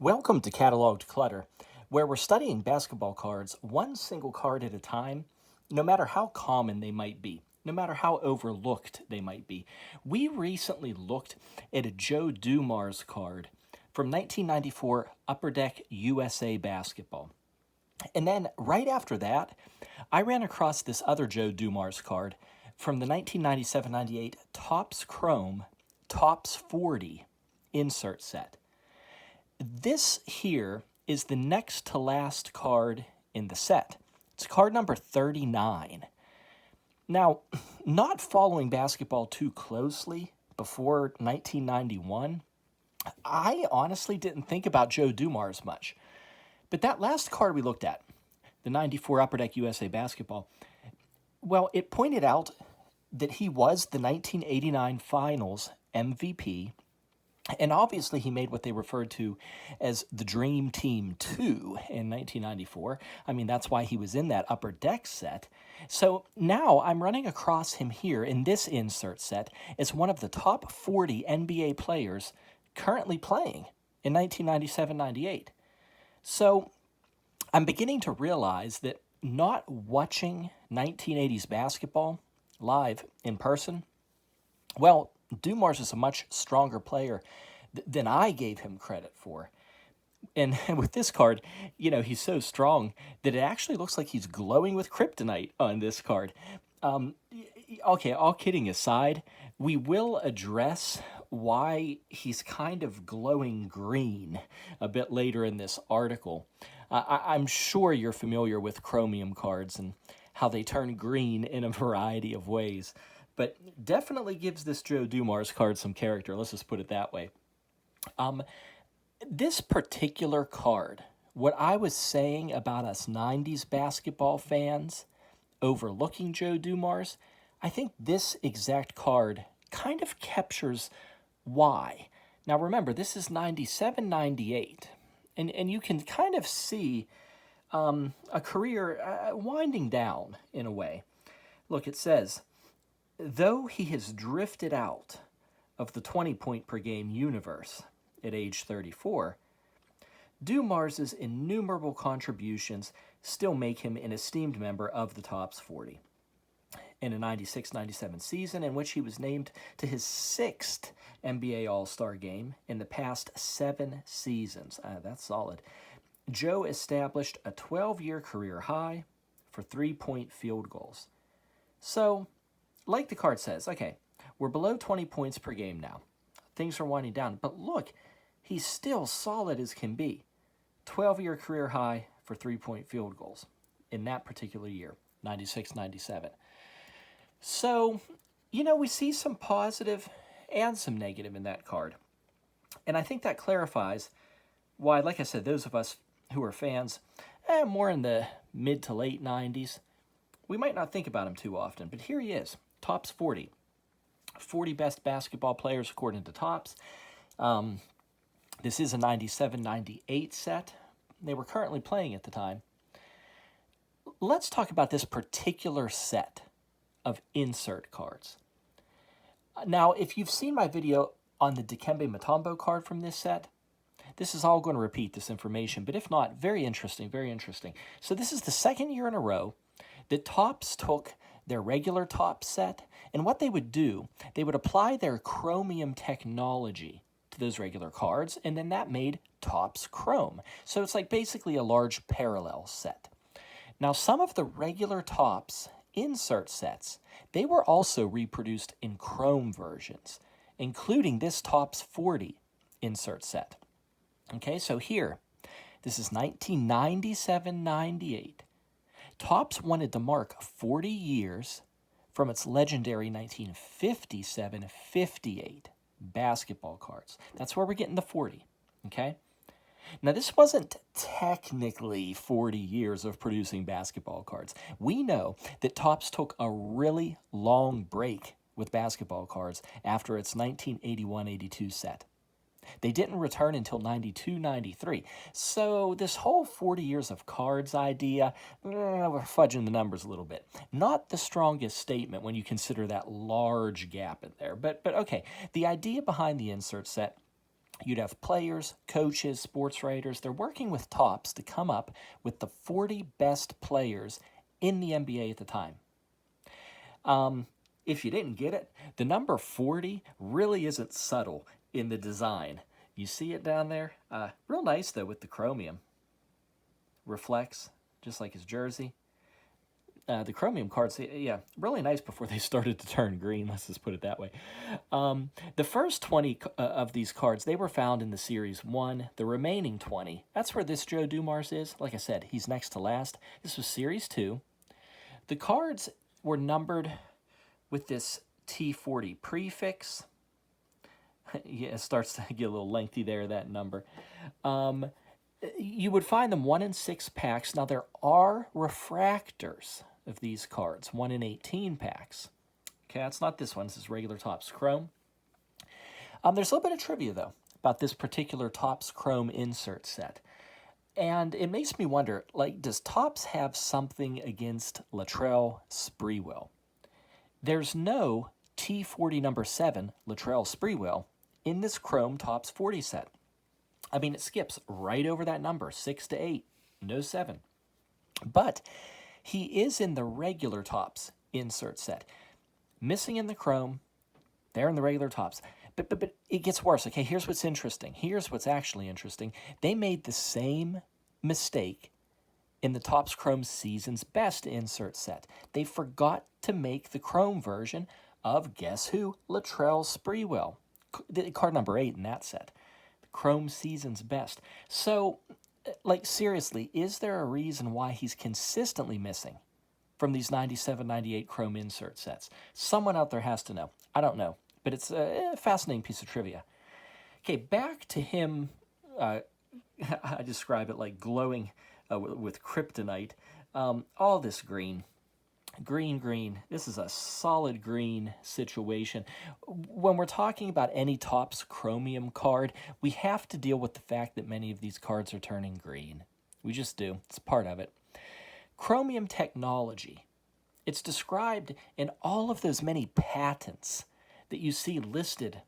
Welcome to Cataloged Clutter, where we're studying basketball cards one single card at a time, no matter how common they might be, no matter how overlooked they might be. We recently looked at a Joe Dumars card from 1994 Upper Deck USA Basketball. And then right after that, I ran across this other Joe Dumars card from the 1997-98 Topps Chrome Topps 40 insert set. This here is the next to last card in the set. It's card number 39. Now, not following basketball too closely before 1991, I honestly didn't think about Joe Dumars much. But that last card we looked at, the 94 Upper Deck USA Basketball, well, it pointed out that he was the 1989 Finals MVP. And obviously, he made what they referred to as the Dream Team 2 in 1994. I mean, that's why he was in that Upper Deck set. So now I'm running across him here in this insert set as one of the top 40 NBA players currently playing in 1997-98. So I'm beginning to realize that not watching 1980s basketball live in person, well, Dumars is a much stronger player than I gave him credit for. And with this card, he's so strong that it actually looks like he's glowing with kryptonite on this card. Okay, all kidding aside, we will address why he's kind of glowing green a bit later in this article. I'm sure you're familiar with chromium cards and how they turn green in a variety of ways. But definitely gives this Joe Dumars card some character. Let's just put it that way. This particular card, what I was saying about us 90s basketball fans overlooking Joe Dumars, I think this exact card kind of captures why. Now remember, this is 97-98, and you can kind of see a career winding down in a way. Look, it says, though he has drifted out of the 20-point-per-game universe at age 34, Dumars' innumerable contributions still make him an esteemed member of the Topps 40. In a 96-97 season in which he was named to his 6th NBA All-Star game in the past 7 seasons, that's solid, Joe established a 12-year career high for 3-point field goals. So, like the card says, okay, we're below 20 points per game now. Things are winding down. But look, he's still solid as can be. 12-year career high for 3-point field goals in that particular year, 96-97. So, we see some positive and some negative in that card. And I think that clarifies why, like I said, those of us who are fans, more in the mid to late 90s, we might not think about him too often. But here he is. Topps 40. 40 best basketball players according to Topps. This is a 97-98 set. They were currently playing at the time. Let's talk about this particular set of insert cards. Now, if you've seen my video on the Dikembe Mutombo card from this set, this is all going to repeat this information, but if not, very interesting, very interesting. So this is the second year in a row that Topps took their regular Topps set, and what they would do, they would apply their chromium technology to those regular cards, and then that made Topps Chrome. So it's like basically a large parallel set. Now, some of the regular Topps insert sets, they were also reproduced in Chrome versions, including this Topps 40 insert set. Okay, so here, this is 1997-98. Topps wanted to mark 40 years from its legendary 1957-58 basketball cards. That's where we're getting the 40, okay? Now, this wasn't technically 40 years of producing basketball cards. We know that Topps took a really long break with basketball cards after its 1981-82 set. They didn't return until 92-93. So this whole 40 years of cards idea, we're fudging the numbers a little bit. Not the strongest statement when you consider that large gap in there. But okay, the idea behind the insert set You'd have players, coaches, sports writers. They're working with Topps to come up with the 40 best players in the NBA at the time. If you didn't get it, the number 40 really isn't subtle in the design. You see it down there? Real nice, though, with the chromium. Reflects, just like his jersey. The chromium cards, yeah, really nice before they started to turn green, let's just put it that way. The first 20 of these cards, they were found in the Series 1. The remaining 20, that's where this Joe Dumars is. Like I said, he's next to last. This was Series 2. The cards were numbered with this T40 prefix. Yeah, it starts to get a little lengthy there, that number. You would find them 1 in 6 packs. Now, there are refractors of these cards, 1 in 18 packs. Okay, that's not this one. This is regular Topps Chrome. There's a little bit of trivia, though, about this particular Topps Chrome insert set. And it makes me wonder, like, does Topps have something against Latrell Sprewell? There's no T40 number 7 Latrell Sprewell in this Chrome Topps 40 set. I mean, it skips right over that number, 6 to 8, no 7. But he is in the regular Topps insert set. Missing in the Chrome, they're in the regular Topps. But it gets worse. Okay, here's what's interesting. Here's what's actually interesting. They made the same mistake in the Topps Chrome Season's Best insert set. They forgot to make the Chrome version of, guess who? Latrell Sprewell. Card number 8 in that set. The Chrome Season's Best. So, like, seriously, is there a reason why he's consistently missing from these 97, 98 Chrome insert sets? Someone out there has to know. I don't know. But it's a fascinating piece of trivia. Okay, back to him. I describe it like glowing with kryptonite. All this green. Green. This is a solid green situation. When we're talking about any Topps Chromium card, we have to deal with the fact that many of these cards are turning green. We just do. It's part of it. Chromium technology. It's described in all of those many patents that you see listed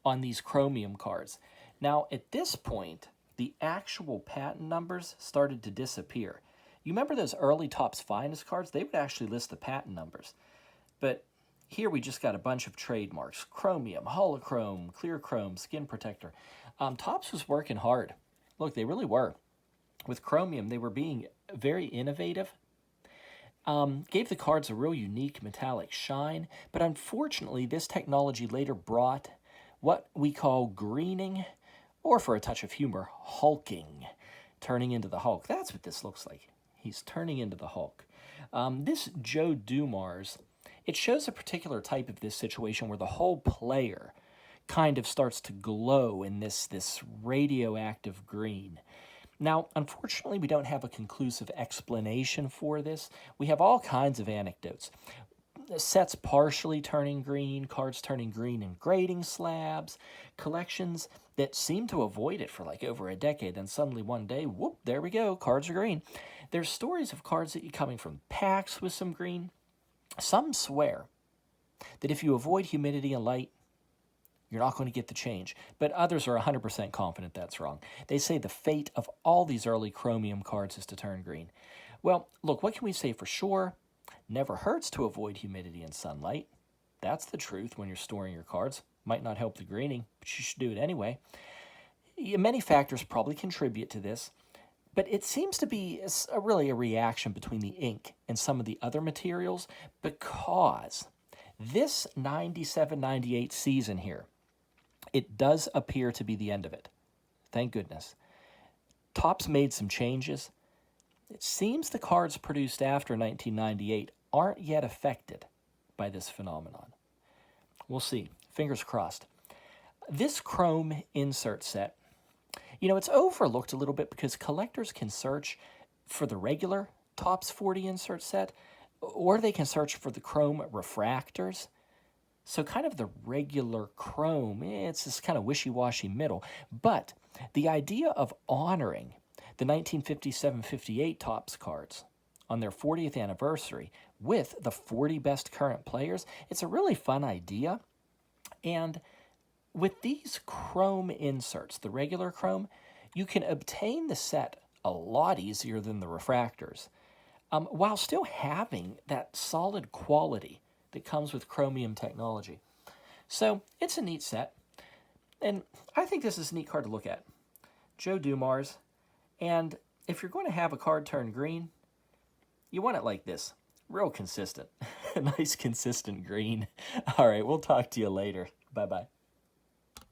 on these Chromium cards. Now, at this point, the actual patent numbers started to disappear. You remember those early Topps Finest cards? They would actually list the patent numbers. But here we just got a bunch of trademarks. Chromium, Holochrome, Clear Chrome, Skin Protector. Topps was working hard. Look, they really were. With Chromium, they were being very innovative. Gave the cards a real unique metallic shine, but unfortunately this technology later brought what we call greening, or for a touch of humor, hulking, turning into the Hulk. That's what this looks like. He's turning into the Hulk. This Joe Dumars, it shows a particular type of this situation where the whole player kind of starts to glow in this radioactive green. Now, unfortunately, we don't have a conclusive explanation for this. We have all kinds of anecdotes. Sets partially turning green, cards turning green in grading slabs, collections that seem to avoid it for like over a decade, then suddenly one day, whoop, there we go, cards are green. There's stories of cards that coming from packs with some green. Some swear that if you avoid humidity and light, you're not going to get the change. But others are 100% confident that's wrong. They say the fate of all these early Chromium cards is to turn green. Well, look, what can we say for sure? Never hurts to avoid humidity and sunlight. That's the truth when you're storing your cards. Might not help the greening, but you should do it anyway. Many factors probably contribute to this, but it seems to be really a reaction between the ink and some of the other materials, because this 97-98 season here, it does appear to be the end of it. Thank goodness. Topps made some changes. It seems the cards produced after 1998 aren't yet affected by this phenomenon. We'll see. Fingers crossed. This Chrome insert set, you know, it's overlooked a little bit because collectors can search for the regular Topps 40 insert set, or they can search for the Chrome refractors. So kind of the regular Chrome, it's this kind of wishy-washy middle. But the idea of honoring the 1957-58 Topps cards on their 40th anniversary with the 40 best current players, it's a really fun idea. And with these chrome inserts, the regular chrome, you can obtain the set a lot easier than the refractors, while still having that solid quality that comes with chromium technology. So it's a neat set, and I think this is a neat card to look at. Joe Dumars, and if you're going to have a card turn green, you want it like this, real consistent. A nice consistent green. All right, we'll talk to you later. Bye-bye.